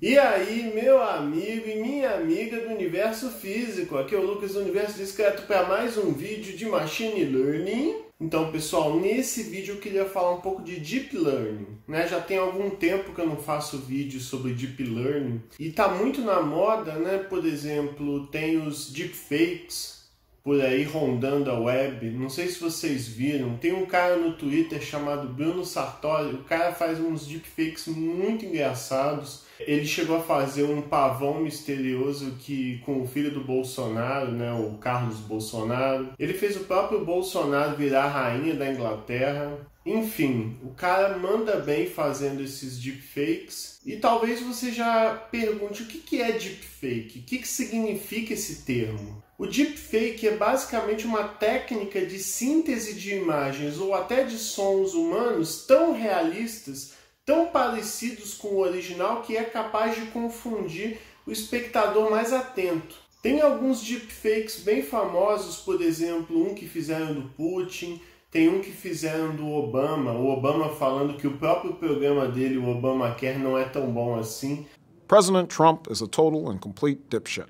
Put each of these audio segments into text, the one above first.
E aí, meu amigo e minha amiga do universo físico, aqui é o Lucas do Universo Discreto para mais um vídeo de Machine Learning. Então, pessoal, nesse vídeo eu queria falar um pouco de Deep Learning, né? Já tem algum tempo que eu não faço vídeo sobre Deep Learning e tá muito na moda, né? Por exemplo, tem os deepfakes por aí rondando a web. Não sei se vocês viram, tem um cara no Twitter chamado Bruno Sartori, o cara faz uns deepfakes muito engraçados. Ele chegou a fazer um pavão misterioso com o filho do Bolsonaro, né, o Carlos Bolsonaro. Ele fez o próprio Bolsonaro virar a rainha da Inglaterra. Enfim, o cara manda bem fazendo esses deepfakes. E talvez você já pergunte o que é deepfake? O que significa esse termo? O deepfake é basicamente uma técnica de síntese de imagens ou até de sons humanos tão realistas, tão parecidos com o original, que é capaz de confundir o espectador mais atento. Tem alguns deepfakes bem famosos, por exemplo, um que fizeram do Putin, tem um que fizeram do Obama, o Obama falando que o próprio programa dele, o Obamacare, não é tão bom assim. President Trump is a total and complete dipshit.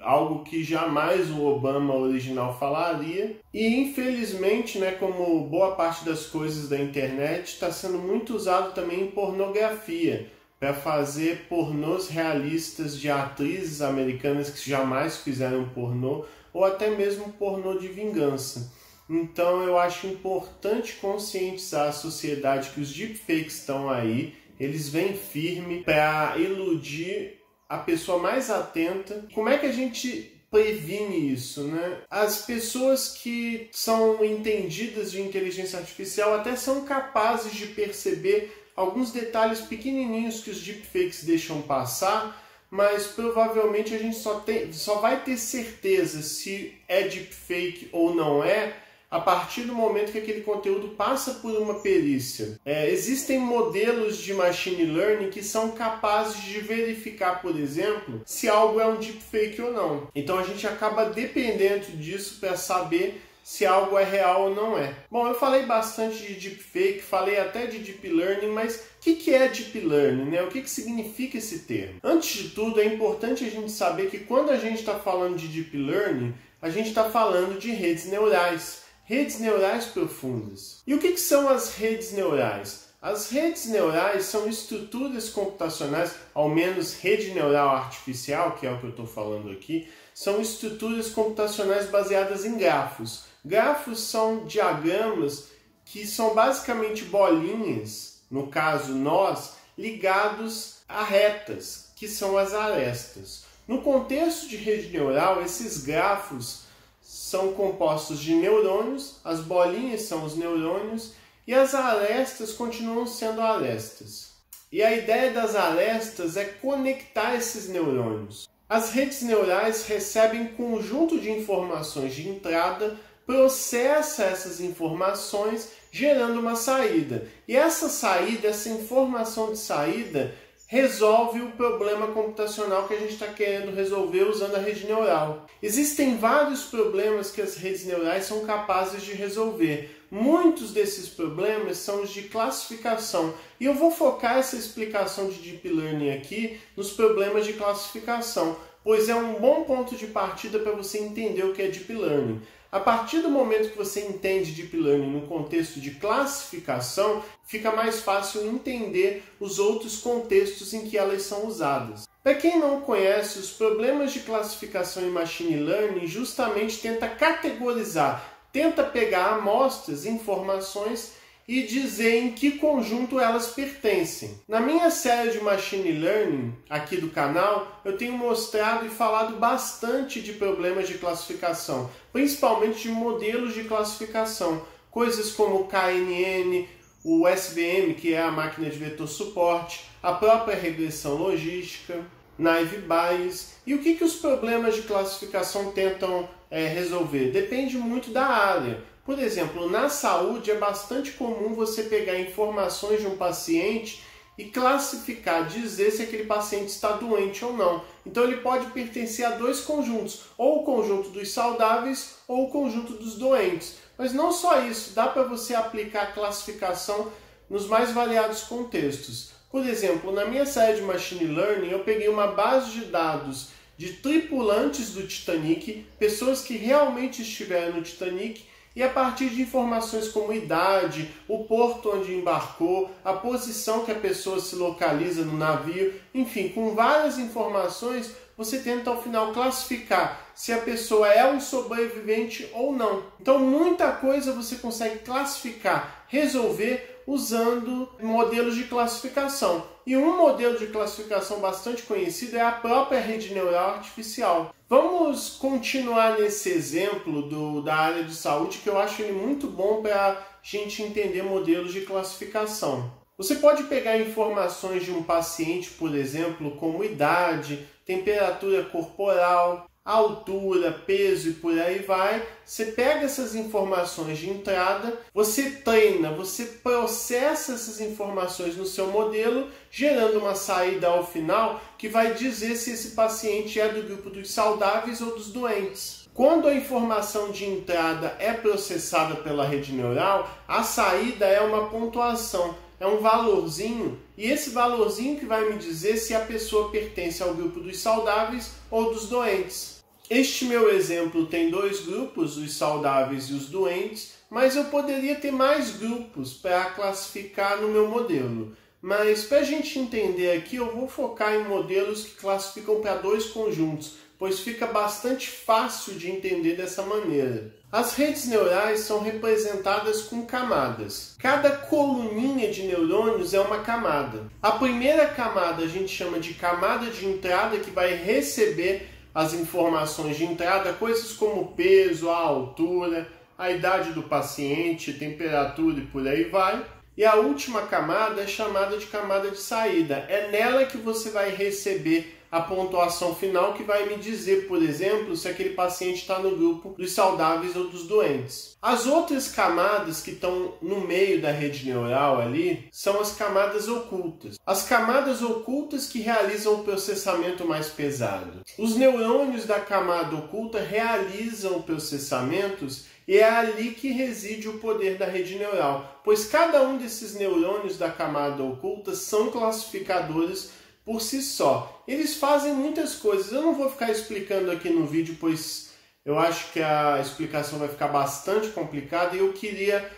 Algo que jamais o Obama original falaria. E infelizmente, né, como boa parte das coisas da internet, está sendo muito usado também em pornografia, para fazer pornôs realistas de atrizes americanas que jamais fizeram pornô, ou até mesmo pornô de vingança. Então eu acho importante conscientizar a sociedade que os deepfakes estão aí, eles vêm firme para iludir a pessoa mais atenta. Como é que a gente previne isso, né? As pessoas que são entendidas de inteligência artificial até são capazes de perceber alguns detalhes pequenininhos que os deepfakes deixam passar, mas provavelmente a gente só vai ter certeza se é deepfake ou não é a partir do momento que aquele conteúdo passa por uma perícia. Existem modelos de machine learning que são capazes de verificar, por exemplo, se algo é um deepfake ou não. Então a gente acaba dependendo disso para saber se algo é real ou não é. Bom, eu falei bastante de deepfake, falei até de deep learning, mas o que é deep learning, né? O que significa esse termo? Antes de tudo, é importante a gente saber que quando a gente está falando de deep learning, a gente está falando de redes neurais. Redes neurais profundas. E o que são as redes neurais? As redes neurais são estruturas computacionais, ao menos rede neural artificial, que é o que eu estou falando aqui, são estruturas computacionais baseadas em grafos. Grafos são diagramas que são basicamente bolinhas, no caso nós, ligados a retas, que são as arestas. No contexto de rede neural, esses grafos são compostos de neurônios, as bolinhas são os neurônios e as arestas continuam sendo arestas. E a ideia das arestas é conectar esses neurônios. As redes neurais recebem um conjunto de informações de entrada, processa essas informações, gerando uma saída. E essa saída, essa informação de saída, resolve o problema computacional que a gente está querendo resolver usando a rede neural. Existem vários problemas que as redes neurais são capazes de resolver. Muitos desses problemas são os de classificação. E eu vou focar essa explicação de Deep Learning aqui nos problemas de classificação, pois é um bom ponto de partida para você entender o que é Deep Learning. A partir do momento que você entende Deep Learning no contexto de classificação, fica mais fácil entender os outros contextos em que elas são usadas. Para quem não conhece, os problemas de classificação em Machine Learning justamente tenta categorizar, tenta pegar amostras, informações e dizer em que conjunto elas pertencem. Na minha série de Machine Learning, aqui do canal, eu tenho mostrado e falado bastante de problemas de classificação, principalmente de modelos de classificação, coisas como o KNN, o SVM, que é a máquina de vetor suporte, a própria regressão logística, naive Bayes. E o que os problemas de classificação tentam resolver? Depende muito da área. Por exemplo, na saúde é bastante comum você pegar informações de um paciente e classificar, dizer se aquele paciente está doente ou não. Então ele pode pertencer a dois conjuntos, ou o conjunto dos saudáveis ou o conjunto dos doentes. Mas não só isso, dá para você aplicar a classificação nos mais variados contextos. Por exemplo, na minha série de Machine Learning, eu peguei uma base de dados de tripulantes do Titanic, pessoas que realmente estiveram no Titanic, e a partir de informações como idade, o porto onde embarcou, a posição que a pessoa se localiza no navio, enfim, com várias informações, você tenta ao final classificar se a pessoa é um sobrevivente ou não. Então muita coisa você consegue classificar, resolver usando modelos de classificação. E um modelo de classificação bastante conhecido é a própria rede neural artificial. Vamos continuar nesse exemplo da área de saúde, que eu acho ele muito bom para a gente entender modelos de classificação. Você pode pegar informações de um paciente, por exemplo, como idade, temperatura corporal, altura, peso e por aí vai. Você pega essas informações de entrada, você treina, você processa essas informações no seu modelo, gerando uma saída ao final que vai dizer se esse paciente é do grupo dos saudáveis ou dos doentes. Quando a informação de entrada é processada pela rede neural, a saída é uma pontuação, é um valorzinho, e esse valorzinho que vai me dizer se a pessoa pertence ao grupo dos saudáveis ou dos doentes. Este meu exemplo tem dois grupos, os saudáveis e os doentes, mas eu poderia ter mais grupos para classificar no meu modelo. Mas para a gente entender aqui, eu vou focar em modelos que classificam para dois conjuntos, pois fica bastante fácil de entender dessa maneira. As redes neurais são representadas com camadas. Cada coluninha de neurônios é uma camada. A primeira camada a gente chama de camada de entrada, que vai receber as informações de entrada, coisas como peso, a altura, a idade do paciente, temperatura e por aí vai. E a última camada é chamada de camada de saída. É nela que você vai receber a pontuação final, que vai me dizer, por exemplo, se aquele paciente está no grupo dos saudáveis ou dos doentes. As outras camadas que estão no meio da rede neural ali são as camadas ocultas. As camadas ocultas que realizam o processamento mais pesado. Os neurônios da camada oculta realizam processamentos e é ali que reside o poder da rede neural, pois cada um desses neurônios da camada oculta são classificadores por si só. Eles fazem muitas coisas. Eu não vou ficar explicando aqui no vídeo, pois eu acho que a explicação vai ficar bastante complicada e eu queria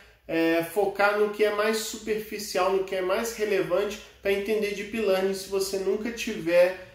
focar no que é mais superficial, no que é mais relevante para entender Deep Learning, se você nunca tiver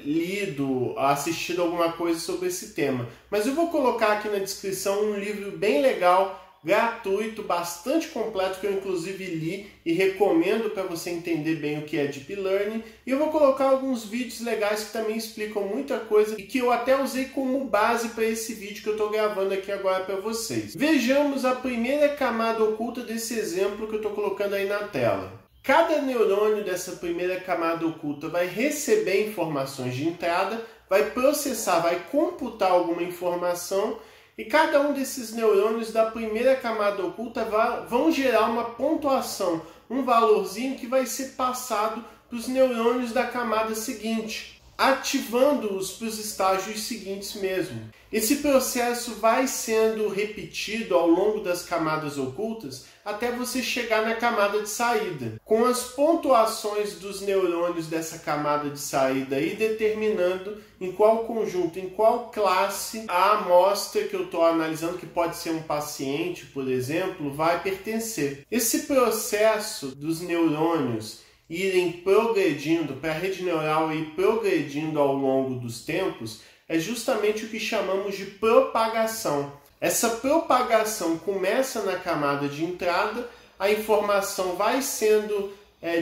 lido, assistido alguma coisa sobre esse tema. Mas eu vou colocar aqui na descrição um livro bem legal, gratuito, bastante completo, que eu inclusive li e recomendo para você entender bem o que é Deep Learning. E eu vou colocar alguns vídeos legais que também explicam muita coisa e que eu até usei como base para esse vídeo que eu estou gravando aqui agora para vocês. Vejamos a primeira camada oculta desse exemplo que eu estou colocando aí na tela. Cada neurônio dessa primeira camada oculta vai receber informações de entrada, vai processar, vai computar alguma informação, e cada um desses neurônios da primeira camada oculta vão gerar uma pontuação, um valorzinho que vai ser passado para os neurônios da camada seguinte, ativando-os para os estágios seguintes mesmo. Esse processo vai sendo repetido ao longo das camadas ocultas até você chegar na camada de saída, com as pontuações dos neurônios dessa camada de saída aí determinando em qual conjunto, em qual classe a amostra que eu estou analisando, que pode ser um paciente, por exemplo, vai pertencer. Esse processo dos neurônios irem progredindo, para a rede neural ir progredindo ao longo dos tempos, é justamente o que chamamos de propagação. Essa propagação começa na camada de entrada, a informação vai sendo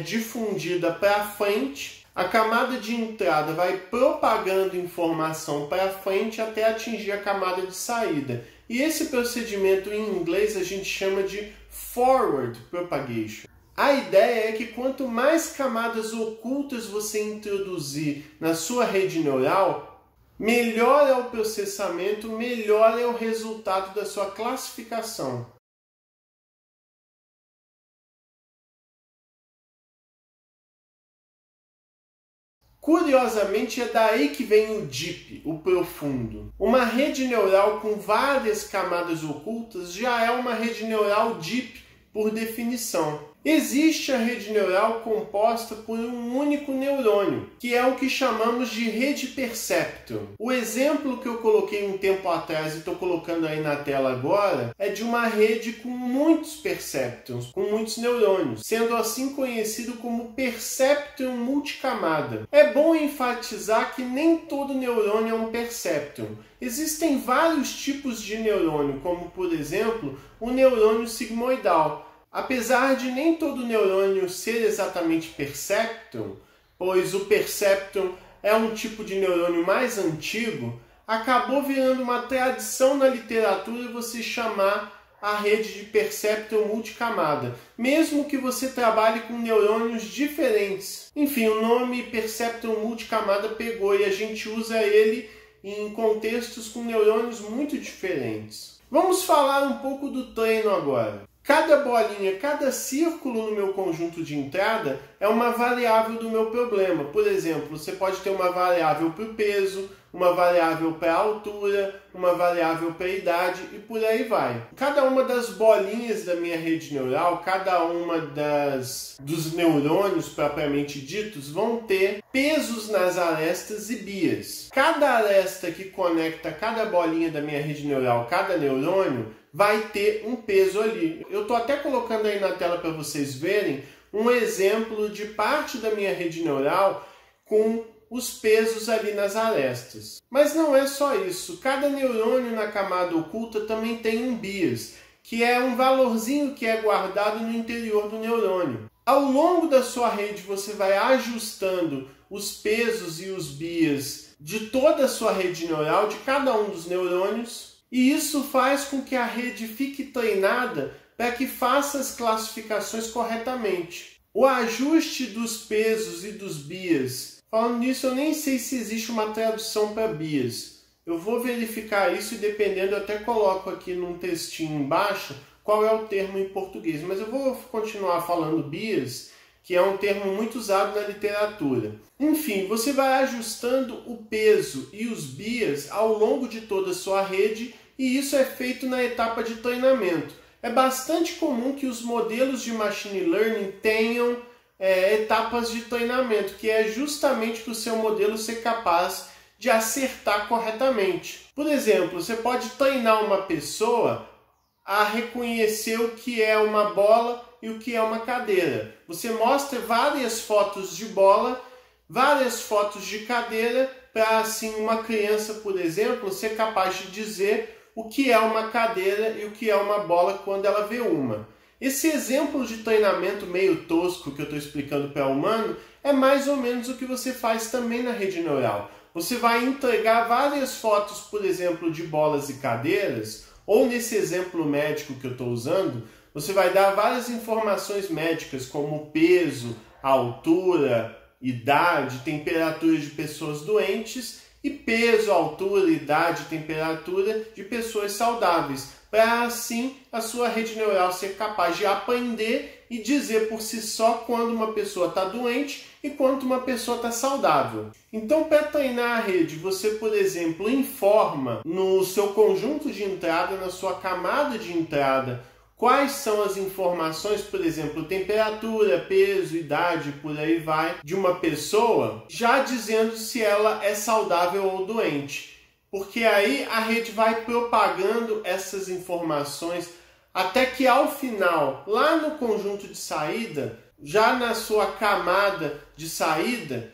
difundida para frente, a camada de entrada vai propagando informação para frente até atingir a camada de saída. E esse procedimento em inglês a gente chama de forward propagation. A ideia é que quanto mais camadas ocultas você introduzir na sua rede neural, melhor é o processamento, melhor é o resultado da sua classificação. Curiosamente, é daí que vem o Deep, o profundo. Uma rede neural com várias camadas ocultas já é uma rede neural Deep por definição. Existe a rede neural composta por um único neurônio, que é o que chamamos de rede perceptron. O exemplo que eu coloquei um tempo atrás e estou colocando aí na tela agora é de uma rede com muitos perceptrons, com muitos neurônios, sendo assim conhecido como perceptron multicamada. É bom enfatizar que nem todo neurônio é um perceptron. Existem vários tipos de neurônio, como por exemplo o neurônio sigmoidal. Apesar de nem todo neurônio ser exatamente perceptron, pois o perceptron é um tipo de neurônio mais antigo, acabou virando uma tradição na literatura você chamar a rede de perceptron multicamada, mesmo que você trabalhe com neurônios diferentes. Enfim, o nome perceptron multicamada pegou e a gente usa ele em contextos com neurônios muito diferentes. Vamos falar um pouco do treino agora. Cada bolinha, cada círculo no meu conjunto de entrada é uma variável do meu problema. Por exemplo, você pode ter uma variável para o peso, uma variável para a altura, uma variável para a idade e por aí vai. Cada uma das bolinhas da minha rede neural, cada uma dos neurônios propriamente ditos vão ter pesos nas arestas e bias. Cada aresta que conecta cada bolinha da minha rede neural, cada neurônio, vai ter um peso ali. Eu estou até colocando aí na tela para vocês verem um exemplo de parte da minha rede neural com os pesos ali nas arestas. Mas não é só isso. Cada neurônio na camada oculta também tem um bias, que é um valorzinho que é guardado no interior do neurônio. Ao longo da sua rede você vai ajustando os pesos e os bias de toda a sua rede neural, de cada um dos neurônios, e isso faz com que a rede fique treinada para que faça as classificações corretamente. O ajuste dos pesos e dos bias. Falando nisso, eu nem sei se existe uma tradução para bias. Eu vou verificar isso e dependendo eu até coloco aqui num textinho embaixo qual é o termo em português. Mas eu vou continuar falando bias, que é um termo muito usado na literatura. Enfim, você vai ajustando o peso e os bias ao longo de toda a sua rede e isso é feito na etapa de treinamento. É bastante comum que os modelos de machine learning tenham etapas de treinamento, que é justamente para o seu modelo ser capaz de acertar corretamente. Por exemplo, você pode treinar uma pessoa a reconhecer o que é uma bola e o que é uma cadeira. Você mostra várias fotos de bola, várias fotos de cadeira, para assim uma criança, por exemplo, ser capaz de dizer o que é uma cadeira e o que é uma bola quando ela vê uma. Esse exemplo de treinamento meio tosco que eu estou explicando para o humano é mais ou menos o que você faz também na rede neural. Você vai entregar várias fotos, por exemplo, de bolas e cadeiras, ou nesse exemplo médico que eu estou usando, você vai dar várias informações médicas como peso, altura, idade, temperatura de pessoas doentes e peso, altura, idade, temperatura de pessoas saudáveis, para assim a sua rede neural ser capaz de aprender e dizer por si só quando uma pessoa está doente e quando uma pessoa está saudável. Então, para treinar a rede, você, por exemplo, informa no seu conjunto de entrada, na sua camada de entrada, quais são as informações, por exemplo, temperatura, peso, idade, por aí vai, de uma pessoa, já dizendo se ela é saudável ou doente. Porque aí a rede vai propagando essas informações até que ao final, lá no conjunto de saída, já na sua camada de saída,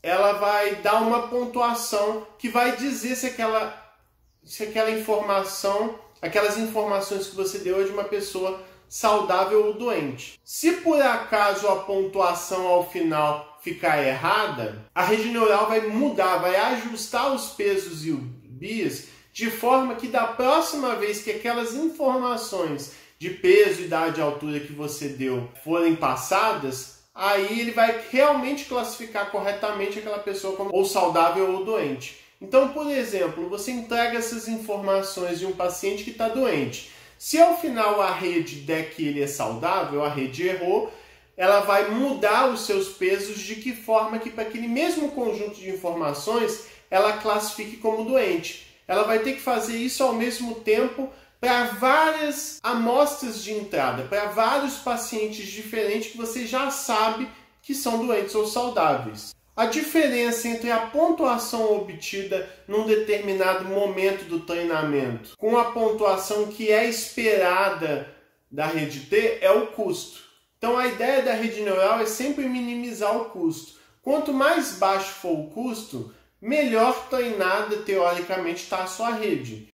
ela vai dar uma pontuação que vai dizer se aquela informação, aquelas informações que você deu é de uma pessoa saudável ou doente. Se por acaso a pontuação ao final ficar errada, a rede neural vai mudar, vai ajustar os pesos e os bias de forma que da próxima vez que aquelas informações de peso, idade e altura que você deu forem passadas, aí ele vai realmente classificar corretamente aquela pessoa como ou saudável ou doente. Então, por exemplo, você entrega essas informações de um paciente que está doente. Se ao final a rede der que ele é saudável, a rede errou, ela vai mudar os seus pesos de que forma que para aquele mesmo conjunto de informações ela classifique como doente. Ela vai ter que fazer isso ao mesmo tempo para várias amostras de entrada, para vários pacientes diferentes que você já sabe que são doentes ou saudáveis. A diferença entre a pontuação obtida num determinado momento do treinamento com a pontuação que é esperada da rede T é o custo. Então a ideia da rede neural é sempre minimizar o custo. Quanto mais baixo for o custo, melhor treinada teoricamente está a sua rede.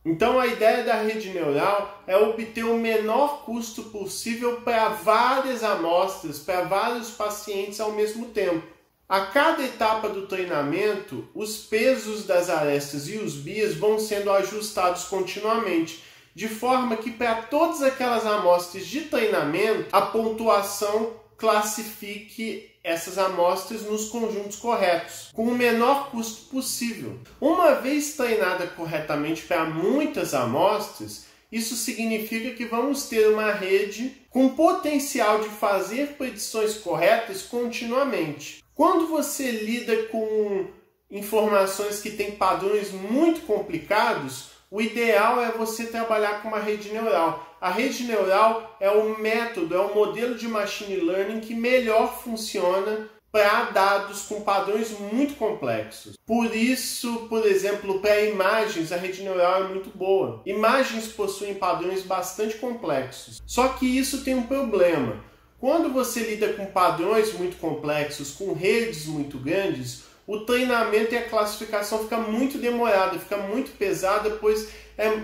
Então a ideia da rede neural é obter o menor custo possível para várias amostras, para vários pacientes ao mesmo tempo. A cada etapa do treinamento, os pesos das arestas e os bias vão sendo ajustados continuamente, de forma que para todas aquelas amostras de treinamento, a pontuação classifique essas amostras nos conjuntos corretos, com o menor custo possível. Uma vez treinada corretamente para muitas amostras, isso significa que vamos ter uma rede com potencial de fazer predições corretas continuamente. Quando você lida com informações que têm padrões muito complicados, o ideal é você trabalhar com uma rede neural. A rede neural é o método, é o modelo de machine learning que melhor funciona para dados com padrões muito complexos. Por isso, por exemplo, para imagens, a rede neural é muito boa. Imagens possuem padrões bastante complexos. Só que isso tem um problema. Quando você lida com padrões muito complexos, com redes muito grandes, o treinamento e a classificação fica muito demorada, fica muito pesada, pois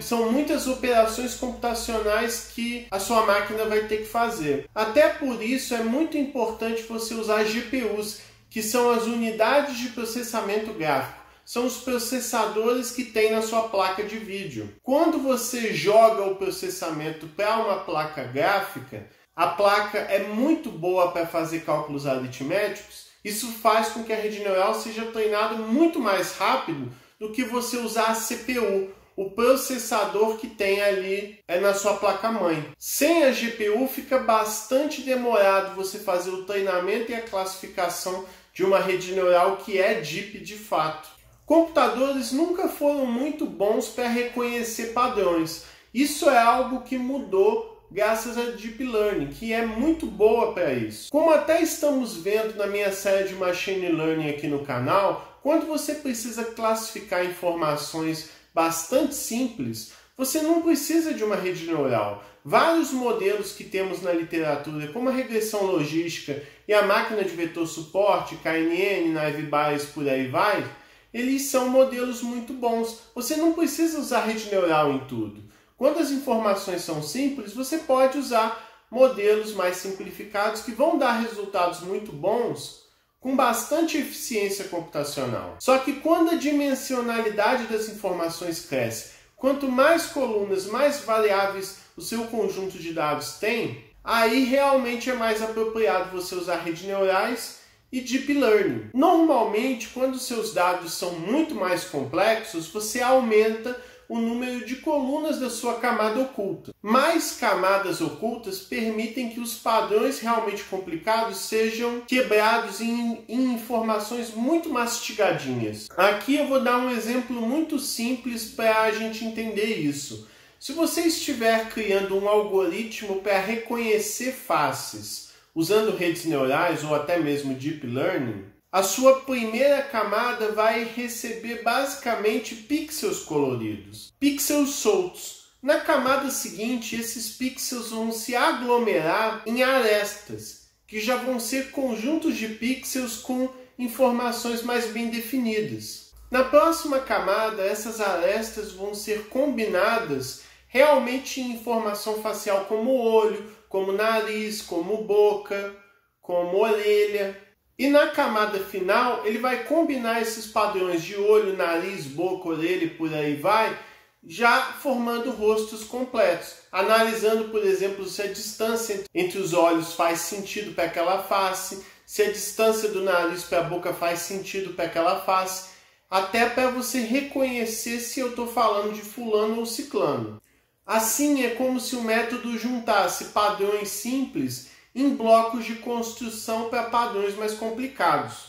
são muitas operações computacionais que a sua máquina vai ter que fazer. Até por isso é muito importante você usar GPUs, que são as unidades de processamento gráfico. São os processadores que tem na sua placa de vídeo. Quando você joga o processamento para uma placa gráfica, a placa é muito boa para fazer cálculos aritméticos. Isso faz com que a rede neural seja treinada muito mais rápido do que você usar a CPU, o processador que tem ali na sua placa-mãe. Sem a GPU fica bastante demorado você fazer o treinamento e a classificação de uma rede neural que é deep de fato. Computadores nunca foram muito bons para reconhecer padrões. Isso é algo que mudou graças a Deep Learning, que é muito boa para isso. Como até estamos vendo na minha série de Machine Learning aqui no canal, quando você precisa classificar informações bastante simples, você não precisa de uma rede neural. Vários modelos que temos na literatura, como a regressão logística e a máquina de vetor suporte, KNN, Naive Bayes, por aí vai, eles são modelos muito bons. Você não precisa usar rede neural em tudo. Quando as informações são simples, você pode usar modelos mais simplificados que vão dar resultados muito bons com bastante eficiência computacional. Só que quando a dimensionalidade das informações cresce, quanto mais colunas, mais variáveis o seu conjunto de dados tem, aí realmente é mais apropriado você usar redes neurais e Deep Learning. Normalmente, quando seus dados são muito mais complexos, você aumenta o número de colunas da sua camada oculta. Mais camadas ocultas permitem que os padrões realmente complicados sejam quebrados em informações muito mastigadinhas. Aqui eu vou dar um exemplo muito simples para a gente entender isso. Se você estiver criando um algoritmo para reconhecer faces usando redes neurais ou até mesmo Deep Learning, a sua primeira camada vai receber basicamente pixels coloridos, pixels soltos. Na camada seguinte, esses pixels vão se aglomerar em arestas, que já vão ser conjuntos de pixels com informações mais bem definidas. Na próxima camada, essas arestas vão ser combinadas realmente em informação facial como olho, como nariz, como boca, como orelha. E na camada final, ele vai combinar esses padrões de olho, nariz, boca, orelha e por aí vai, já formando rostos completos. Analisando, por exemplo, se a distância entre os olhos faz sentido para aquela face, se a distância do nariz para a boca faz sentido para aquela face, até para você reconhecer se eu estou falando de fulano ou ciclano. Assim, é como se o método juntasse padrões simples em blocos de construção para padrões mais complicados.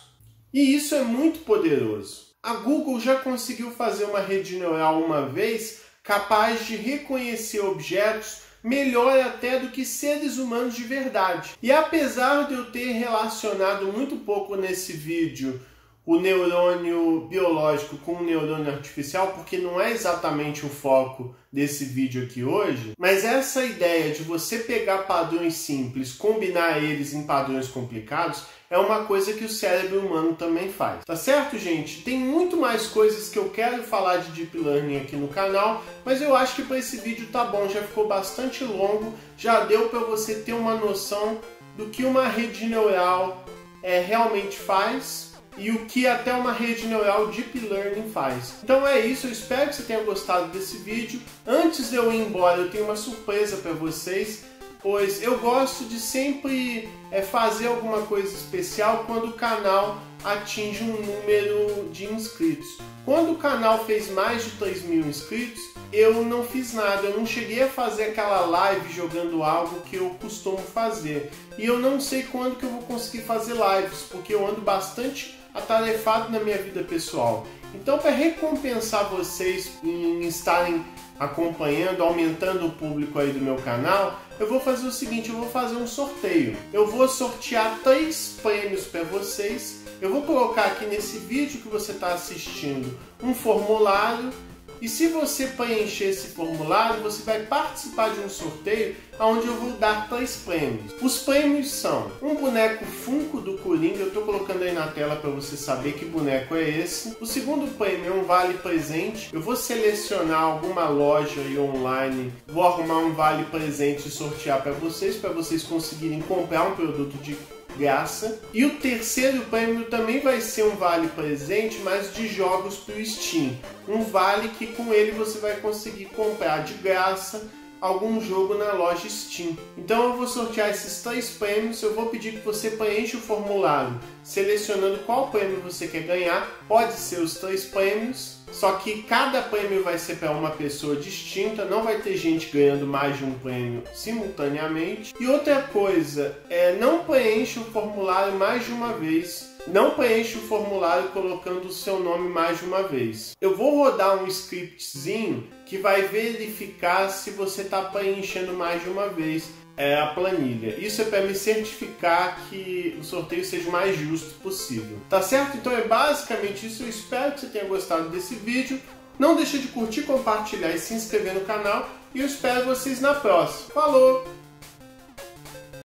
E isso é muito poderoso. A Google já conseguiu fazer uma rede neural uma vez capaz de reconhecer objetos melhor até do que seres humanos de verdade. E apesar de eu ter relacionado muito pouco nesse vídeo o neurônio biológico com o neurônio artificial, porque não é exatamente o foco desse vídeo aqui hoje, mas essa ideia de você pegar padrões simples, combinar eles em padrões complicados, é uma coisa que o cérebro humano também faz. Tá certo, gente? Tem muito mais coisas que eu quero falar de Deep Learning aqui no canal, mas eu acho que para esse vídeo tá bom, já ficou bastante longo, já deu para você ter uma noção do que uma rede neural realmente faz, e o que até uma rede neural Deep Learning faz. Então é isso, eu espero que você tenha gostado desse vídeo. Antes de eu ir embora, eu tenho uma surpresa para vocês, pois eu gosto de sempre fazer alguma coisa especial quando o canal atinge um número de inscritos. Quando o canal fez mais de 3.000 inscritos, eu não fiz nada, eu não cheguei a fazer aquela live jogando algo que eu costumo fazer. E eu não sei quando que eu vou conseguir fazer lives, porque eu ando bastante atarefado na minha vida pessoal. Então, para recompensar vocês em estarem acompanhando, aumentando o público aí do meu canal, eu vou fazer o seguinte, eu vou fazer um sorteio. Eu vou sortear 3 prêmios para vocês. Eu vou colocar aqui nesse vídeo que você está assistindo um formulário. E se você preencher esse formulário, você vai participar de um sorteio onde eu vou dar 3 prêmios. Os prêmios são um boneco Funko do Coringa, eu estou colocando aí na tela para você saber que boneco é esse. O segundo prêmio é um vale presente. Eu vou selecionar alguma loja aí online, vou arrumar um vale presente e sortear para vocês conseguirem comprar um produto de graça. E o terceiro prêmio também vai ser um vale presente, mas de jogos para o Steam. Um vale que com ele você vai conseguir comprar de graça algum jogo na loja Steam. Então eu vou sortear esses 3 prêmios, eu vou pedir que você preencha o formulário selecionando qual prêmio você quer ganhar. Pode ser os 3 prêmios, só que cada prêmio vai ser para uma pessoa distinta, não vai ter gente ganhando mais de um prêmio simultaneamente. E outra coisa, não preencha o formulário mais de uma vez. Não preencha o formulário colocando o seu nome mais de uma vez. Eu vou rodar um scriptzinho que vai verificar se você está preenchendo mais de uma vez a planilha. Isso é para me certificar que o sorteio seja o mais justo possível. Tá certo? Então é basicamente isso. Eu espero que você tenha gostado desse vídeo. Não deixe de curtir, compartilhar e se inscrever no canal. E eu espero vocês na próxima. Falou!